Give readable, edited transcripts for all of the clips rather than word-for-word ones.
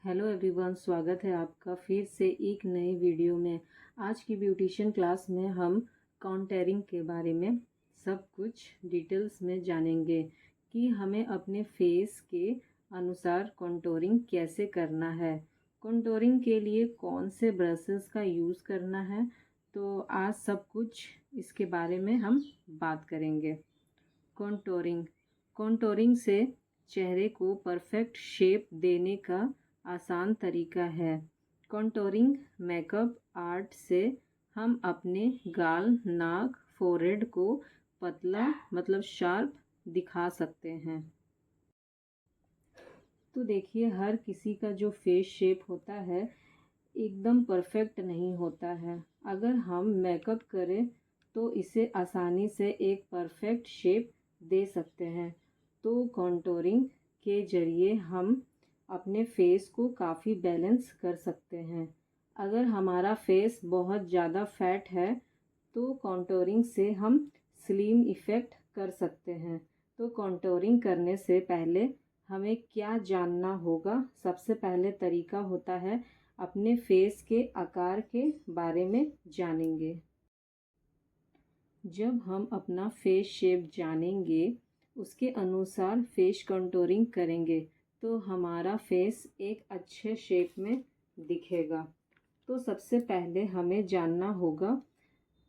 Hello everyone, स्वागत है आपका फिर से एक नए वीडियो में। आज की ब्यूटिशियन क्लास में हम कॉन्टूरिंग के बारे में सब कुछ डिटेल्स में जानेंगे कि हमें अपने फेस के अनुसार कॉन्टूरिंग कैसे करना है, कॉन्टूरिंग के लिए कौन से ब्रशेस का यूज़ करना है। तो आज सब कुछ इसके बारे में हम बात करेंगे। कॉन्टूरिंग कॉन्टूरिंग से चेहरे को परफेक्ट शेप देने का आसान तरीका है। कॉन्टूरिंग मेकअप आर्ट से हम अपने गाल, नाक, फोरहेड को पतला मतलब शार्प दिखा सकते हैं। तो देखिए, हर किसी का जो फेस शेप होता है एकदम परफेक्ट नहीं होता है। अगर हम मेकअप करें तो इसे आसानी से एक परफेक्ट शेप दे सकते हैं। तो कॉन्टूरिंग के ज़रिए हम अपने फेस को काफ़ी बैलेंस कर सकते हैं। अगर हमारा फेस बहुत ज़्यादा फैट है तो कॉन्टूरिंग से हम स्लिम इफ़ेक्ट कर सकते हैं। तो कॉन्टूरिंग करने से पहले हमें क्या जानना होगा? सबसे पहले तरीका होता है अपने फेस के आकार के बारे में जानेंगे। जब हम अपना फेस शेप जानेंगे, उसके अनुसार फेस कॉन्टूरिंग करेंगे तो हमारा फेस एक अच्छे शेप में दिखेगा। तो सबसे पहले हमें जानना होगा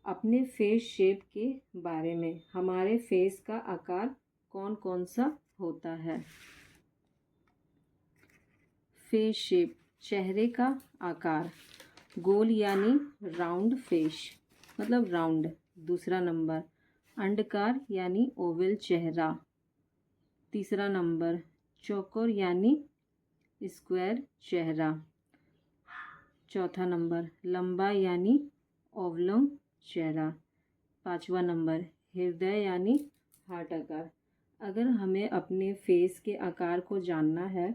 अपने फेस शेप के बारे में। हमारे फेस का आकार कौन कौन सा होता है। फेस शेप, चेहरे का आकार, गोल यानी राउंड फेस मतलब राउंड। दूसरा नंबर, अंडाकार यानी ओवल चेहरा। तीसरा नंबर, चौकोर यानी स्क्वायर चेहरा। चौथा नंबर, लंबा यानी ओवलॉन्ग चेहरा। पांचवा नंबर, हृदय यानी हार्ट आकार। अगर हमें अपने फेस के आकार को जानना है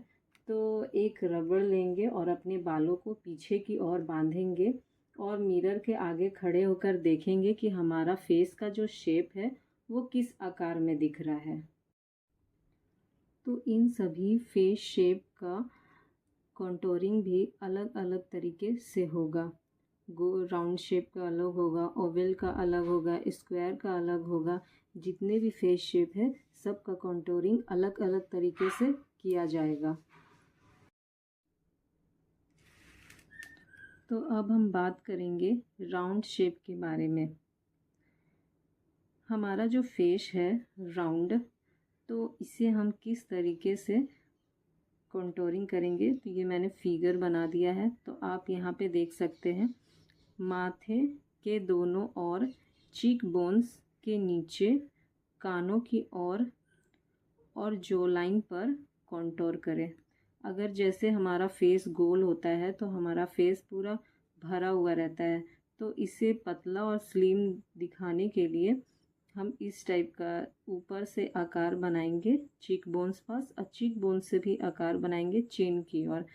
तो एक रबड़ लेंगे और अपने बालों को पीछे की ओर बांधेंगे और मिरर के आगे खड़े होकर देखेंगे कि हमारा फेस का जो शेप है वो किस आकार में दिख रहा है। तो इन सभी फेस शेप का कॉन्टूरिंग भी अलग अलग तरीके से होगा। राउंड शेप का अलग होगा, ओवल का अलग होगा, स्क्वायर का अलग होगा। जितने भी फेस शेप है सब का कॉन्टूरिंग अलग अलग तरीके से किया जाएगा। तो अब हम बात करेंगे राउंड शेप के बारे में। हमारा जो फेस है राउंड, तो इसे हम किस तरीके से कॉन्टूरिंग करेंगे। तो ये मैंने फिगर बना दिया है, तो आप यहाँ पे देख सकते हैं। माथे के दोनों ओर, चीक बोन्स के नीचे, कानों की ओर और जॉ लाइन पर कॉन्टूर करें। अगर जैसे हमारा फेस गोल होता है तो हमारा फेस पूरा भरा हुआ रहता है, तो इसे पतला और स्लिम दिखाने के लिए हम इस टाइप का ऊपर से आकार बनाएंगे चीक बोन्स पास, और चीक बोन्स से भी आकार बनाएंगे चिन की ओर।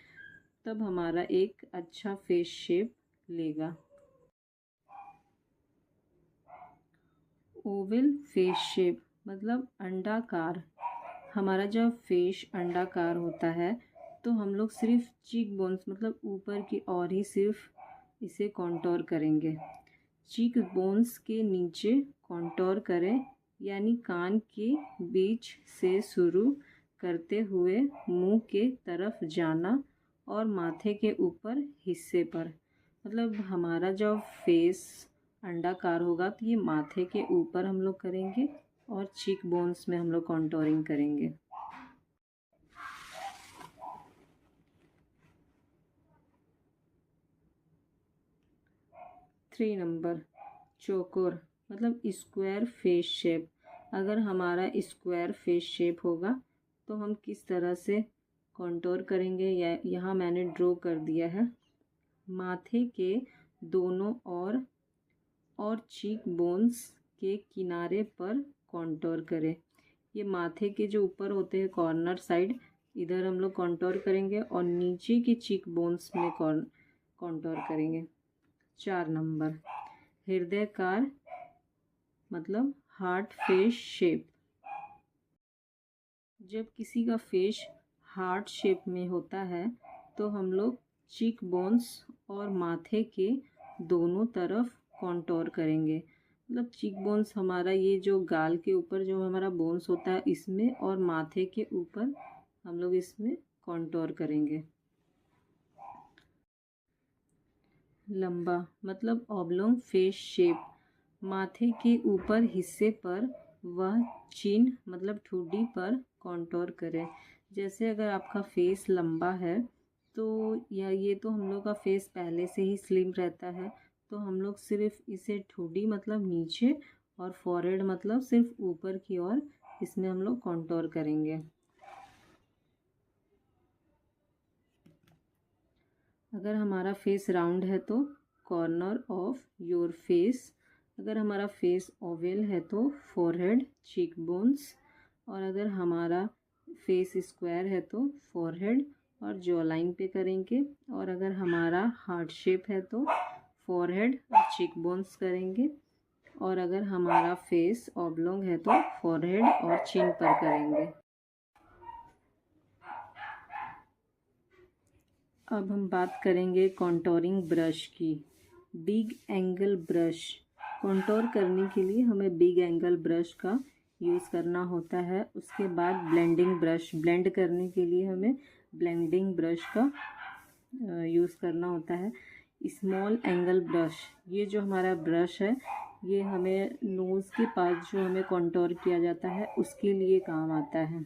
तब हमारा एक अच्छा फेस शेप लेगा। ओवल फेस शेप मतलब अंडाकार। हमारा जब फेस अंडाकार होता है तो हम लोग सिर्फ चीक बोन्स मतलब ऊपर की ओर ही सिर्फ इसे कॉन्टूर करेंगे। चीक बोन्स के नीचे कॉन्टूर करें, यानी कान के बीच से शुरू करते हुए मुंह के तरफ जाना और माथे के ऊपर हिस्से पर। मतलब हमारा जब फेस अंडाकार होगा तो ये माथे के ऊपर हम लोग करेंगे और चीक बोन्स में हम लोग कॉन्टूरिंग करेंगे। थ्री नंबर, चौकोर मतलब स्क्वायर फेस शेप। अगर हमारा स्क्वायर फेस शेप होगा तो हम किस तरह से कॉन्टूर करेंगे, या यहाँ मैंने ड्रॉ कर दिया है। माथे के दोनों ओर और चीक बोन्स के किनारे पर कॉन्टूर करें। ये माथे के जो ऊपर होते हैं कॉर्नर साइड, इधर हम लोग कॉन्टूर करेंगे और नीचे की चीक बोन्स में कॉन्टूर करेंगे। 4 नंबर, हृदयकार मतलब हार्ट फेस शेप। जब किसी का फेस हार्ट शेप में होता है तो हम लोग चीक बोन्स और माथे के दोनों तरफ कॉन्टोर करेंगे। मतलब चीक बोन्स हमारा ये जो गाल के ऊपर जो हमारा बोन्स होता है इसमें, और माथे के ऊपर हम लोग इसमें कॉन्टोर करेंगे। लंबा मतलब ऑब्लोंग फेस शेप, माथे के ऊपर हिस्से पर वह चिन्ह मतलब ठुड्डी पर कॉन्टोर करें। जैसे अगर आपका फेस लंबा है तो या ये तो हम लोग का फेस पहले से ही स्लिम रहता है, तो हम लोग सिर्फ इसे ठुड्डी मतलब नीचे और फॉरहेड मतलब सिर्फ ऊपर की ओर इसमें हम लोग कॉन्टोर करेंगे। अगर हमारा फेस राउंड है तो कॉर्नर ऑफ योर फेस, अगर हमारा फेस ओवल है तो फोरहेड, चीक बोन्स, और अगर हमारा फेस स्क्वायर है तो फोरहेड और जॉ लाइन पे करेंगे, और अगर हमारा हार्ट शेप है तो फोरहेड और चीक बोन्स करेंगे, और अगर हमारा फेस ऑब्लोंग है तो फोरहेड और चिन पर करेंगे। अब हम बात करेंगे कॉन्टोरिंग ब्रश की। बिग एंगल ब्रश, कॉन्टोर करने के लिए हमें बिग एंगल ब्रश का यूज़ करना होता है। उसके बाद ब्लेंडिंग ब्रश, ब्लेंड करने के लिए हमें ब्लेंडिंग ब्रश का यूज़ करना होता है। स्मॉल एंगल ब्रश, ये जो हमारा ब्रश है ये हमें नोज़ के पास जो हमें कॉन्टोर किया जाता है उसके लिए काम आता है।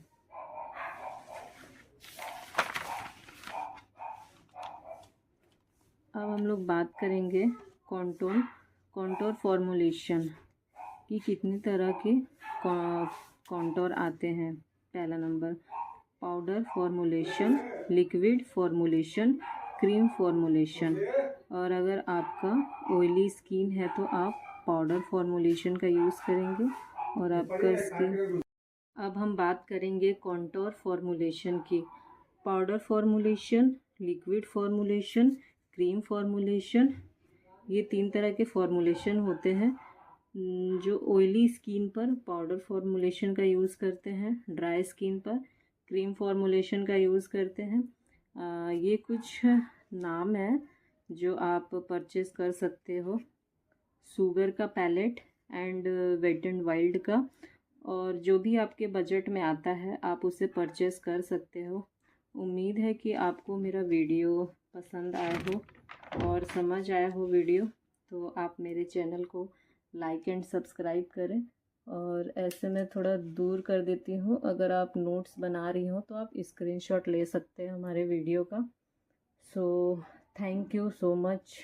अब हम लोग बात करेंगे कॉन्टोर फॉर्मुलेशन कि कितनी तरह के कॉन्टोर आते हैं। पहला number powder formulation, liquid formulation, cream formulation. और अगर आपका ऑयली स्किन है तो आप पाउडर फॉर्मुलेशन का यूज़ करेंगे, और आपका स्किन। अब हम बात करेंगे कॉन्टोर फॉर्मुलेशन की। Powder formulation, liquid formulation, cream formulation, ये 3 तरह के फॉर्मुलेशन होते हैं। जो ऑयली स्किन पर पाउडर फॉर्मुलेशन का यूज़ करते हैं, ड्राई स्किन पर क्रीम फॉर्मुलेशन का यूज़ करते हैं। ये कुछ नाम है जो आप परचेज़ कर सकते हो। शुगर का pellet and wet and wild का, और जो भी आपके बजट में आता है आप उसे परचेज़ कर सकते हो। उम्मीद है कि आपको मेरा वीडियो पसंद आया हो और समझ आया हो वीडियो, तो आप मेरे चैनल को लाइक एंड सब्सक्राइब करें। और ऐसे मैं थोड़ा दूर कर देती हूँ, अगर आप नोट्स बना रही हो तो आप स्क्रीनशॉट ले सकते हैं हमारे वीडियो का। So thank you so much.